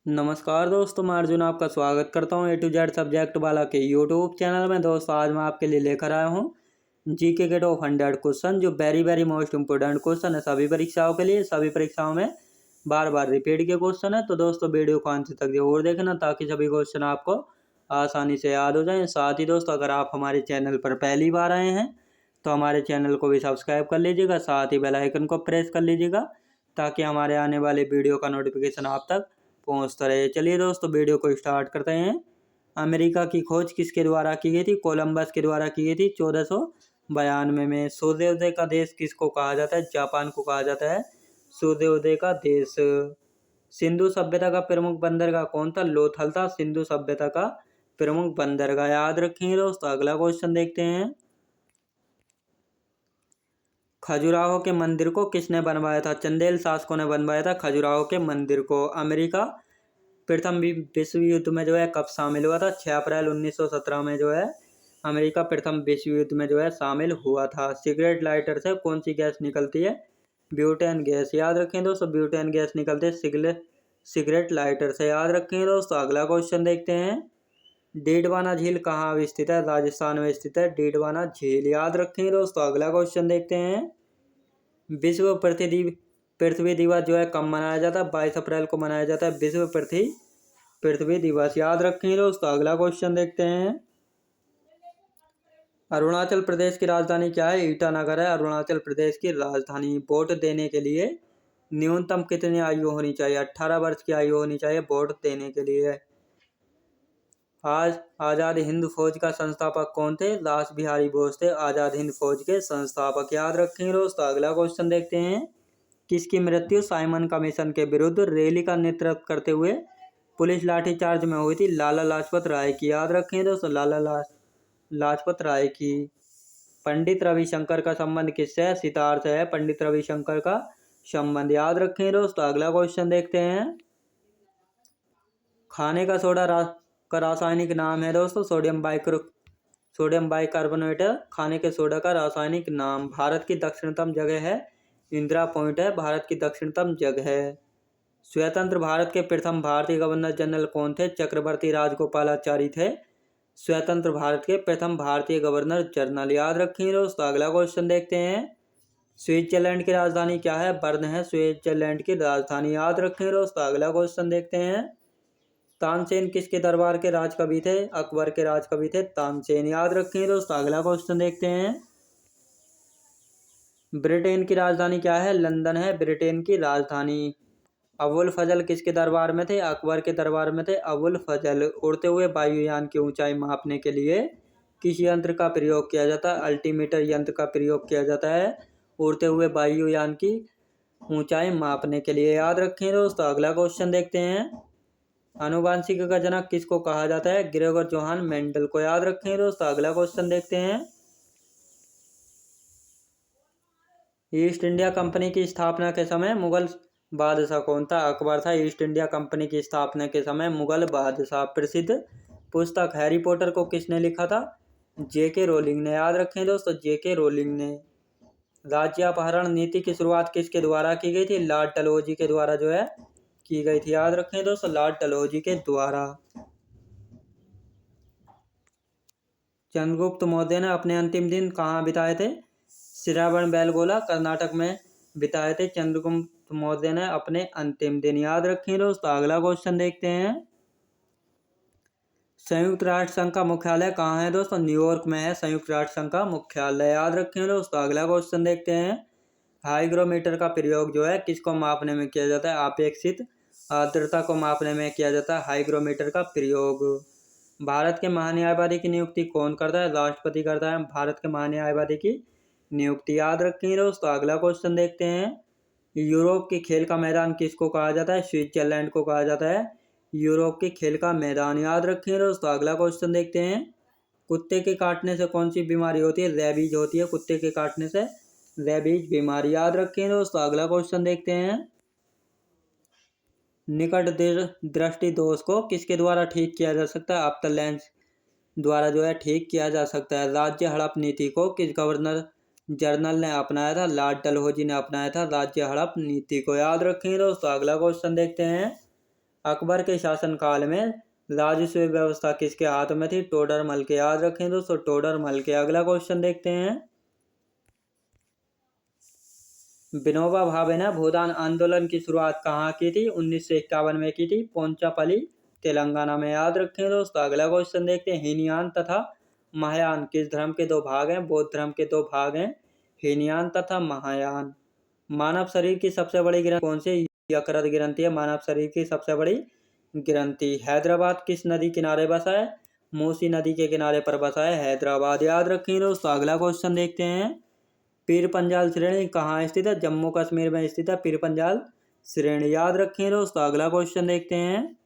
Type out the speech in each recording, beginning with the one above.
नमस्कार दोस्तों, मैं अर्जुन आपका स्वागत करता हूं A to Z सब्जेक्ट वाला के यूट्यूब चैनल में। दोस्तों आज मैं आपके लिए लेकर आया हूं जीके के टॉप 100 क्वेश्चन, जो वेरी मोस्ट इंपोर्टेंट क्वेश्चन है सभी परीक्षाओं के लिए। सभी परीक्षाओं में बार बार रिपीट के क्वेश्चन है, तो दोस्तों वीडियो को अंत तक जरूर देखना ताकि सभी क्वेश्चन आपको आसानी से याद हो जाए। साथ ही दोस्तों अगर आप हमारे चैनल पर पहली बार आए हैं तो हमारे चैनल को भी सब्सक्राइब कर लीजिएगा, साथ ही बेल आइकन को प्रेस कर लीजिएगा ताकि हमारे आने वाले वीडियो का नोटिफिकेशन आप तक पहुँचता रहे। चलिए दोस्तों वीडियो को स्टार्ट करते हैं। अमेरिका की खोज किसके द्वारा की गई थी? कोलंबस के द्वारा की गई थी 1492 में। सूर्योदय का देश किसको कहा जाता है? जापान को कहा जाता है सूर्योदय का देश। सिंधु सभ्यता का प्रमुख बंदरगाह कौन था? लोथल था सिंधु सभ्यता का प्रमुख बंदरगाह। याद रखेंगे दोस्तों। अगला क्वेश्चन देखते हैं। खजुराहो के मंदिर को किसने बनवाया था? चंदेल शासकों ने बनवाया था खजुराहो के मंदिर को। अमेरिका प्रथम विश्व युद्ध में जो है कब शामिल हुआ था? 6 अप्रैल 1917 में जो है अमेरिका प्रथम विश्व युद्ध में जो है शामिल हुआ था। सिगरेट लाइटर से कौन सी गैस निकलती है? Butane gas. याद रखें दोस्तों, ब्यूटेन गैस निकलते हैं सिगरेट लाइटर से। याद रखें दोस्तों। अगला क्वेश्चन देखते हैं। डीडवाना झील कहाँ स्थित है? राजस्थान में स्थित है डीडवाना झील। याद रखें दोस्तों। अगला क्वेश्चन देखते हैं। विश्व पृथ्वी दिवस जो है कब मनाया जाता है? 22 अप्रैल को मनाया जाता है विश्व पृथ्वी दिवस। याद रखें दोस्तों। अगला क्वेश्चन देखते हैं। अरुणाचल प्रदेश की राजधानी क्या है? ईटानगर है अरुणाचल प्रदेश की राजधानी। वोट देने के लिए न्यूनतम कितनी आयु होनी चाहिए? 18 वर्ष की आयु होनी चाहिए वोट देने के लिए। आज आज़ाद हिंद फौज का संस्थापक कौन थे? रास बिहारी बोस थे आज़ाद हिंद फौज के संस्थापक। याद रखेंगे दोस्तों। अगला क्वेश्चन देखते हैं। किसकी मृत्यु साइमन कमीशन के विरुद्ध रैली का नेतृत्व करते हुए पुलिस लाठीचार्ज में हुई थी? लाला लाजपत राय की। याद रखें दोस्तों। लाला लाजपत राय की। पंडित रविशंकर का संबंध किससे है? सितार से है पंडित रविशंकर का संबंध। याद रखें दोस्तों। अगला क्वेश्चन देखते हैं। खाने का सोडा का रासायनिक नाम है दोस्तों सोडियम बाइकार्बोनेट खाने के सोडा का रासायनिक नाम। भारत की दक्षिणतम जगह है इंदिरा पॉइंट है भारत की दक्षिणतम जगह है। स्वतंत्र भारत के प्रथम भारतीय गवर्नर जनरल कौन थे? चक्रवर्ती राजगोपालाचारी थे स्वतंत्र भारत के प्रथम भारतीय गवर्नर जनरल। याद रखेंगे दोस्तों। अगला क्वेश्चन देखते हैं। स्विट्जरलैंड की राजधानी क्या है? बर्न है स्विट्जरलैंड की राजधानी। याद रखेंगे दोस्तों। अगला क्वेश्चन देखते हैं। तानसेन किसके दरबार के राजकवि थे? अकबर के राजकवि थे तानसेन। याद रखेंगे दोस्तों। अगला क्वेश्चन देखते हैं। ब्रिटेन की राजधानी क्या है? लंदन है ब्रिटेन की राजधानी। अबुल फजल किसके दरबार में थे? अकबर के दरबार में थे अबुल फजल। उड़ते हुए वायुयान की ऊंचाई मापने के लिए किस यंत्र का प्रयोग किया जाता है? अल्टीमीटर यंत्र का प्रयोग किया जाता है उड़ते हुए वायुयान की ऊंचाई मापने के लिए। याद रखें दोस्तों। अगला क्वेश्चन देखते हैं। आनुवांशिक का जनक किसको कहा जाता है? ग्रेगर जोहान मेंडल को। याद रखें दोस्तों। अगला क्वेश्चन देखते हैं। ईस्ट इंडिया कंपनी की स्थापना के समय मुगल बादशाह कौन था? अकबर था। ईस्ट इंडिया कंपनी की स्थापना के समय मुगल बादशाह। प्रसिद्ध पुस्तक हैरी पॉटर को किसने लिखा था? जेके रोलिंग ने। याद रखें दोस्तों। जेके रोलिंग ने। राज्यापहरण नीति की शुरुआत किसके द्वारा की गई थी? लॉर्ड डलहौजी के द्वारा जो है की गई थी। याद रखें दोस्तों। लॉर्ड डलहौजी के द्वारा। चंद्रगुप्त मौर्य ने अपने अंतिम दिन कहाँ बिताए थे? श्रवणबेलगोला कर्नाटक में बिताए थे चंद्रगुप्त मौर्य ने अपने अंतिम दिन। याद रखें दोस्तों। अगला क्वेश्चन देखते हैं। संयुक्त राष्ट्र संघ का मुख्यालय कहाँ है दोस्तों? न्यूयॉर्क में है संयुक्त राष्ट्र संघ का मुख्यालय। याद रखें दोस्तों। अगला क्वेश्चन देखते हैं। हाइग्रोमीटर का प्रयोग जो है किसको मापने में किया जाता है? अपेक्षित आर्द्रता को मापने में किया जाता है हाइग्रोमीटर का प्रयोग। भारत के महान्यायवादी की नियुक्ति कौन करता है? राष्ट्रपति करता है भारत के महान्यायवादी की नियुक्ति। याद रखें दोस्तों। अगला क्वेश्चन देखते हैं। यूरोप के खेल का मैदान किसको कहा जाता है? स्विट्जरलैंड को कहा जाता है यूरोप के खेल का मैदान। याद रखें दोस्तों। अगला क्वेश्चन देखते हैं। कुत्ते के काटने से कौन सी बीमारी होती है? रेबीज होती है कुत्ते के काटने से रेबीज बीमारी। याद रखें दोस्तों। अगला क्वेश्चन देखते हैं। निकट दृष्टि दोष को किसके द्वारा ठीक किया जा सकता है? ऑप्टल लेंस द्वारा जो है ठीक किया जा सकता है। राज्य हड़प नीति को किस गवर्नर जनरल ने अपनाया था? लॉर्ड डलहौजी ने अपनाया था राज्य हड़प नीति को। याद रखें दोस्तों। अगला क्वेश्चन देखते हैं। अकबर के शासनकाल में राजस्व व्यवस्था किसके हाथ में थी? टोडरमल के। याद रखें दोस्तों, टोडरमल के। अगला क्वेश्चन देखते हैं। विनोबा भावे ने भूदान आंदोलन की शुरुआत कहाँ की थी? 1951 में की थी, पोंचापल्ली तेलंगाना में। याद रखें दोस्तों। अगला क्वेश्चन देखते हैं। हीनयान तथा महायान किस धर्म के दो भाग हैं? बौद्ध धर्म के दो भाग हैं, हीनयान तथा महायान। मानव शरीर की सबसे बड़ी ग्रंथि कौन सी? यकृत ग्रंथि है मानव शरीर की सबसे बड़ी ग्रंथि। हैदराबाद किस नदी किनारे बसा है? मूसी नदी के किनारे पर बसा है हैदराबाद। याद रखें दोस्तों। अगला क्वेश्चन देखते हैं। पीर पंजाल श्रेणी कहाँ स्थित है? जम्मू कश्मीर में स्थित है पीर पंजाल श्रेणी। याद रखें दोस्तों। अगला क्वेश्चन देखते हैं।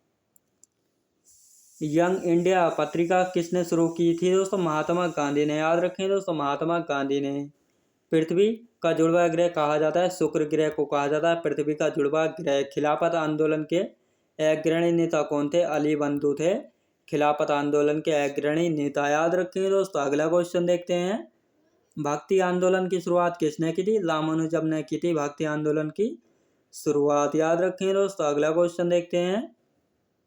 यंग इंडिया पत्रिका किसने शुरू की थी दोस्तों? महात्मा गांधी ने। याद रखें दोस्तों, महात्मा गांधी ने। पृथ्वी का जुड़वा ग्रह कहा जाता है? शुक्र ग्रह को कहा जाता है पृथ्वी का जुड़वा ग्रह। खिलाफत आंदोलन के अग्रणी नेता कौन थे? अली बंधु थे खिलाफत आंदोलन के अग्रणी नेता। याद रखें दोस्तों। अगला क्वेश्चन देखते हैं। भक्ति आंदोलन की शुरुआत किसने की थी? रामानुजम ने की थी भक्ति आंदोलन की शुरुआत। याद रखें दोस्तों। अगला क्वेश्चन देखते हैं।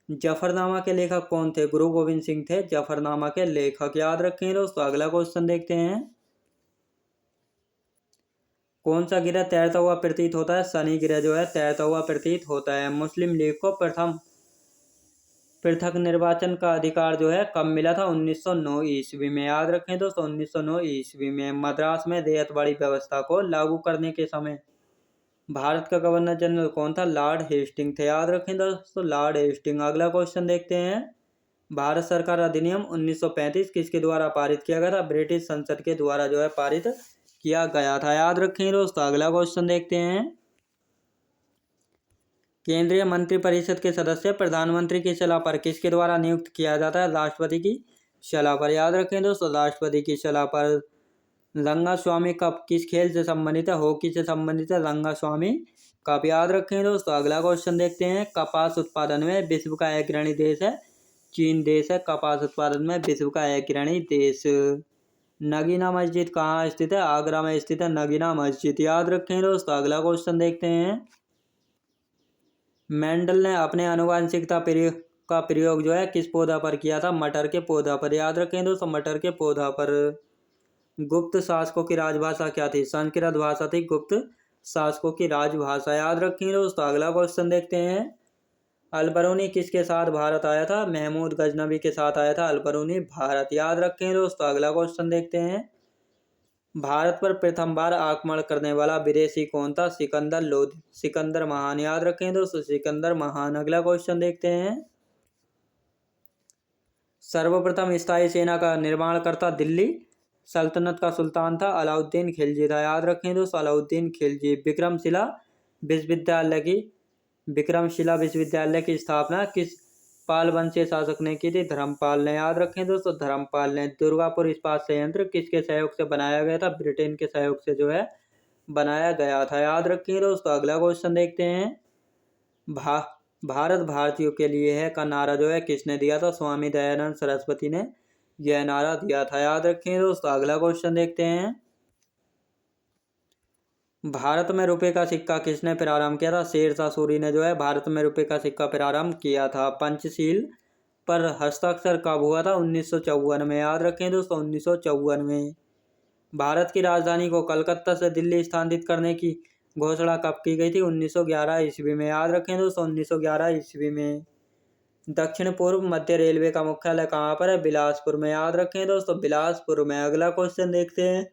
जफरनामा के लेखक कौन थे? गुरु गोविंद सिंह थे जफरनामा के लेखक। याद रखें दोस्तों। अगला क्वेश्चन देखते हैं। कौन सा ग्रह तैरता हुआ प्रतीत होता है? शनि ग्रह जो है तैरता हुआ प्रतीत होता है। मुस्लिम लीग को प्रथम पृथक निर्वाचन का अधिकार जो है कब मिला था? 1909 ईस्वी में। याद रखें दोस्तों, 1909 ईस्वी में। मद्रास में देयतवाड़ी व्यवस्था को लागू करने के समय भारत का गवर्नर जनरल कौन था? लॉर्ड हेस्टिंग थे। याद रखें दोस्तों, लॉर्ड हेस्टिंग। अगला क्वेश्चन देखते हैं। भारत सरकार अधिनियम 1935 किसके द्वारा पारित किया गया था? ब्रिटिश संसद के द्वारा जो है पारित किया गया था। याद रखें दोस्तों। अगला क्वेश्चन देखते हैं। केंद्रीय मंत्रिपरिषद के सदस्य प्रधानमंत्री की सलाह पर किसके द्वारा नियुक्त किया जाता है? राष्ट्रपति की सलाह पर। याद रखें दोस्तों, राष्ट्रपति की सलाह पर। रंगास्वामी कप किस खेल से संबंधित है? हॉकी से संबंधित है रंगास्वामी कप। याद रखें दोस्तों। अगला क्वेश्चन देखते हैं। कपास उत्पादन में विश्व का अग्रणी देश है चीन देश है। कपास उत्पादन में विश्व का अग्रणी देश। नगीना मस्जिद कहाँ स्थित है? आगरा में स्थित है नगीना मस्जिद। याद रखें दोस्तों। अगला क्वेश्चन देखते हैं। मेंडल ने अपने आनुवंशिकता का प्रयोग जो है किस पौधा पर किया था? मटर के पौधा पर। याद रखें दोस्तों, मटर के पौधा पर। गुप्त शासकों की राजभाषा क्या थी? संस्कृत भाषा थी गुप्त शासकों की राजभाषा। याद रखें दोस्तों। अगला क्वेश्चन देखते हैं। अलबरूनी किसके साथ भारत आया था? महमूद गजनबी के साथ आया था अलबरूनी भारत। याद रखें दोस्तों। अगला क्वेश्चन देखते हैं। भारत पर प्रथम बार आक्रमण करने वाला विदेशी कौन था? सिकंदर लोधी, सिकंदर महान। याद रखें दोस्तों, सिकंदर महान। अगला क्वेश्चन देखते हैं। सर्वप्रथम स्थायी सेना का निर्माण करता दिल्ली सल्तनत का सुल्तान था अलाउद्दीन खिलजी था। याद रखें दोस्तों, अलाउद्दीन खिलजी। विक्रमशिला विश्वविद्यालय की स्थापना किस पाल वंशीय शासक ने की थी? धर्मपाल ने। याद रखें दोस्तों, धर्मपाल ने। दुर्गापुर इस्पात संयंत्र किसके सहयोग से बनाया गया था? ब्रिटेन के सहयोग से जो है बनाया गया था। याद रखें दोस्तों। अगला क्वेश्चन देखते हैं। भारत भारतीयों के लिए है का नारा जो है किसने दिया था? स्वामी दयानंद सरस्वती ने यह नारा दिया था। याद रखें दोस्तों। अगला क्वेश्चन देखते हैं। भारत में रुपए का सिक्का किसने प्रारंभ किया था? शेरशाह सूरी ने जो है भारत में रुपए का सिक्का प्रारंभ किया था। पंचशील पर हस्ताक्षर कब हुआ था? 1954 में। याद रखें दोस्तों, 1954 में। भारत की राजधानी को कलकत्ता से दिल्ली स्थानांतरित करने की घोषणा कब की गई थी? 1911 ईस्वी में। याद रखें दोस्तों, 1911 ईस्वी में। दक्षिण पूर्व मध्य रेलवे का मुख्यालय कहाँ पर है? बिलासपुर में। याद रखें दोस्तों, बिलासपुर में। अगला क्वेश्चन देखते हैं।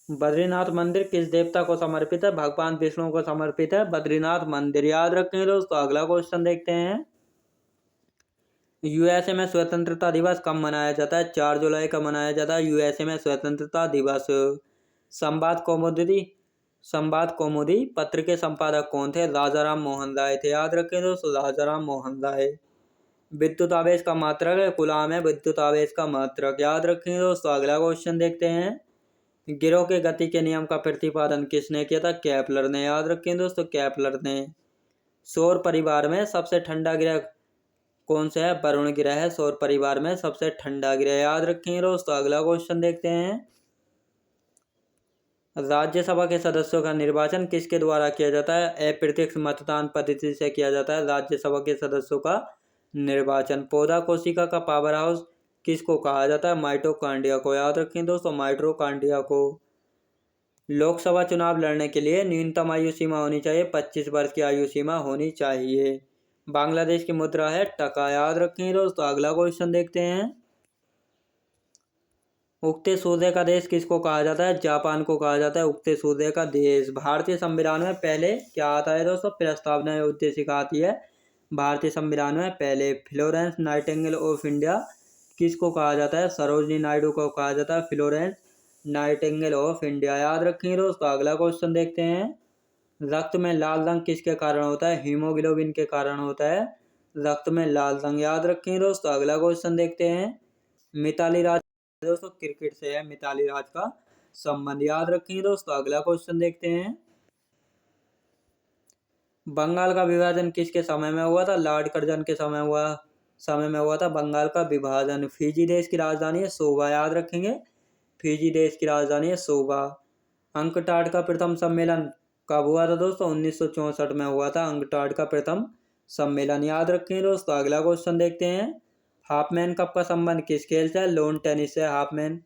बद्रीनाथ मंदिर किस देवता को समर्पित है? भगवान विष्णु को समर्पित है बद्रीनाथ मंदिर। याद रखें दोस्तों। अगला क्वेश्चन देखते हैं। यूएसए में स्वतंत्रता दिवस कब मनाया जाता है? 4 जुलाई का मनाया जाता है यूएसए में स्वतंत्रता दिवस। संवाद कौमुदी पत्र के संपादक कौन थे? राजाराम मोहन राय थे। याद रखें दोस्तों, राजाराम मोहन राय। विद्युत आवेश का मात्रक है कूलाम है विद्युत आवेश का मात्रक। याद रखें दोस्तों। अगला क्वेश्चन देखते हैं। गिरोह के गति के नियम का प्रतिपादन किसने किया था? केपलर ने। याद रखें दोस्तों, केपलर ने। सौर परिवार में सबसे ठंडा ग्रह कौन सा है? वरुण ग्रह है सौर परिवार में सबसे ठंडा ग्रह। याद रखें दोस्तों। अगला क्वेश्चन देखते हैं। राज्यसभा के सदस्यों का निर्वाचन किसके द्वारा किया जाता है? अप्रत्यक्ष मतदान पद्धति से किया जाता है राज्यसभा के सदस्यों का निर्वाचन। पौधा कोशिका का पावर हाउस किसको कहा जाता है? माइटोकॉन्ड्रिया को। याद रखें दोस्तों, माइटोकॉन्ड्रिया को। लोकसभा चुनाव लड़ने के लिए न्यूनतम आयु सीमा होनी चाहिए, 25 वर्ष की आयु सीमा होनी चाहिए। बांग्लादेश की मुद्रा है टका। याद रखें दोस्तों। अगला क्वेश्चन देखते हैं। उगते सूर्य का देश किसको कहा जाता है? जापान को कहा जाता है उगते सूर्य का देश। भारतीय संविधान में पहले क्या आता है दोस्तों? प्रस्तावना या उद्देशिका आती है भारतीय संविधान में पहले। फ्लोरेंस नाइटिंगेल ऑफ इंडिया किसको कहा जाता है? सरोजिनी नायडू को कहा जाता है फ्लोरेंस नाइटिंगेल ऑफ इंडिया। याद रखेंगे दोस्तों। अगला क्वेश्चन देखते हैं। रक्त में लाल रंग किसके कारण होता है? हीमोग्लोबिन के कारण होता है रक्त में लाल रंग। याद रखेंगे दोस्तों। अगला क्वेश्चन देखते हैं। मिताली राज दोस्तों क्रिकेट से है मिताली राज का संबंध। याद रखेंगे दोस्तों। अगला क्वेश्चन देखते हैं। बंगाल का विभाजन किसके समय में हुआ था? लॉर्ड कर्जन के समय में हुआ था बंगाल का विभाजन। फिजी देश की राजधानी है सोवा। याद रखेंगे। फिजी देश की राजधानी है सोवा। अंकटाड का प्रथम सम्मेलन कब हुआ था दोस्तों? 1964 में हुआ था अंकटाड का प्रथम सम्मेलन। याद रखेंगे दोस्तों। अगला क्वेश्चन देखते हैं। हाफमैन कप का संबंध किस खेल से है? लॉन टेनिस से हाफमैन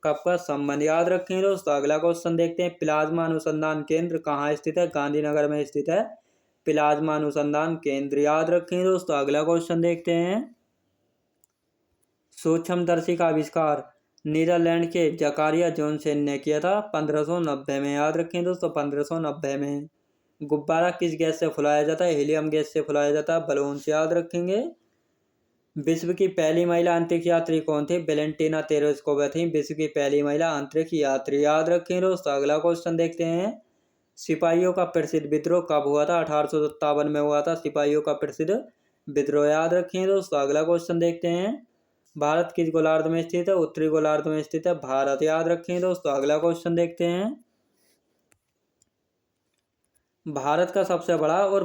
कप का संबंध। याद रखेंगे दोस्तों। अगला क्वेश्चन देखते हैं। प्लाज्मा अनुसंधान केंद्र कहाँ स्थित है? गांधीनगर में स्थित है प्लाज्मा अनुसंधान केंद्र। याद रखेंगे दोस्तों। अगला क्वेश्चन देखते हैं। सूक्ष्मदर्शी का आविष्कार नीदरलैंड के जकारिया जोन्सन ने किया था 1590 में। याद रखें दोस्तों। 1590 में। गुब्बारा किस गैस से फुलाया जाता है? हीलियम गैस से फुलाया जाता है बलून से। याद रखेंगे। विश्व की पहली महिला अंतरिक्ष यात्री कौन थी? वेलेंटिना तेरेस्कोवा थी विश्व की पहली महिला अंतरिक्ष यात्री। याद रखें दोस्तों। अगला क्वेश्चन देखते हैं। सिपाहियों का प्रसिद्ध विद्रोह कब हुआ था? 1857 में हुआ था सिपाहियों का प्रसिद्ध विद्रोह। याद रखें दोस्तों। अगला क्वेश्चन देखते हैं। भारत किस गोलार्ध में स्थित है? उत्तरी गोलार्ध में स्थित है भारत। याद रखें दोस्तों। अगला क्वेश्चन देखते हैं। भारत का सबसे बड़ा और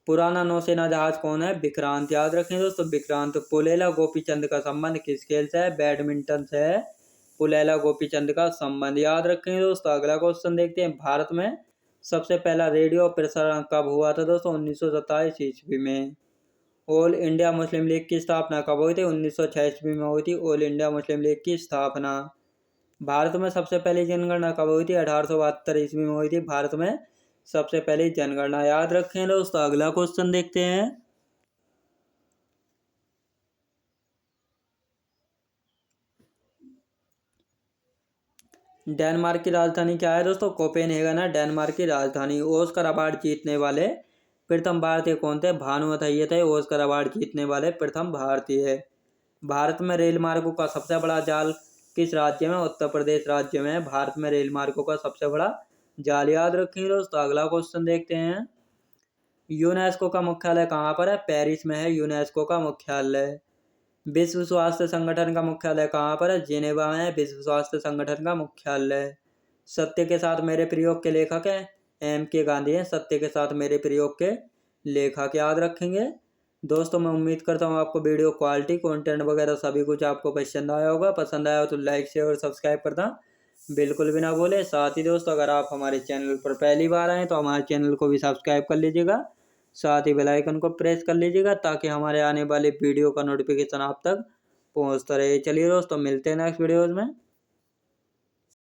पुराना नौसेना जहाज कौन है? विक्रांत। याद रखें दोस्तों। विक्रांत। पुलेला गोपीचंद का संबंध किस खेल से है? बैडमिंटन से है पुलेला गोपीचंद का संबंध। याद रखें दोस्तों। अगला क्वेश्चन देखते हैं। भारत में सबसे पहला रेडियो प्रसारण कब हुआ था दोस्तों? 1927 ईस्वी में। ऑल इंडिया मुस्लिम लीग की स्थापना कब हुई थी? 1906 ईस्वी में हुई थी ऑल इंडिया मुस्लिम लीग की स्थापना। भारत में सबसे पहली जनगणना कब हुई थी? 1872 ईस्वी में हुई थी भारत में सबसे पहली जनगणना। याद रखें दोस्तों। अगला क्वेश्चन देखते हैं। डेनमार्क की राजधानी क्या है दोस्तों? कोपेनहेगन है डेनमार्क की राजधानी। ऑस्कर अवार्ड जीतने वाले प्रथम भारतीय कौन थे? भानुमति अय्यर थे ऑस्कर अवार्ड जीतने वाले प्रथम भारतीय। भारत में रेल मार्गों का सबसे बड़ा जाल किस राज्य में? उत्तर प्रदेश राज्य में है भारत में रेल मार्गों का सबसे बड़ा जाल। याद रखेंगे दोस्तों। अगला क्वेश्चन देखते हैं। यूनेस्को का मुख्यालय कहाँ पर है? पेरिस में है यूनेस्को का मुख्यालय। विश्व स्वास्थ्य संगठन का मुख्यालय कहाँ पर है? जिनेवा में है विश्व स्वास्थ्य संगठन का मुख्यालय। सत्य के साथ मेरे प्रयोग के लेखक हैं M.K. गांधी हैं सत्य के साथ मेरे प्रयोग के लेखक। याद रखेंगे दोस्तों। मैं उम्मीद करता हूँ आपको वीडियो क्वालिटी कंटेंट वगैरह सभी कुछ आपको पसंद आया होगा। पसंद आया हो तो लाइक शेयर और सब्सक्राइब करना बिल्कुल भी ना भूले। साथ ही दोस्तों अगर आप हमारे चैनल पर पहली बार आए तो हमारे चैनल को भी सब्सक्राइब कर लीजिएगा। साथ ही बेल आइकन को प्रेस कर लीजिएगा ताकि हमारे आने वाले वीडियो का नोटिफिकेशन आप तक पहुंचता रहे। चलिए दोस्तों मिलते हैं नेक्स्ट वीडियोज़ में।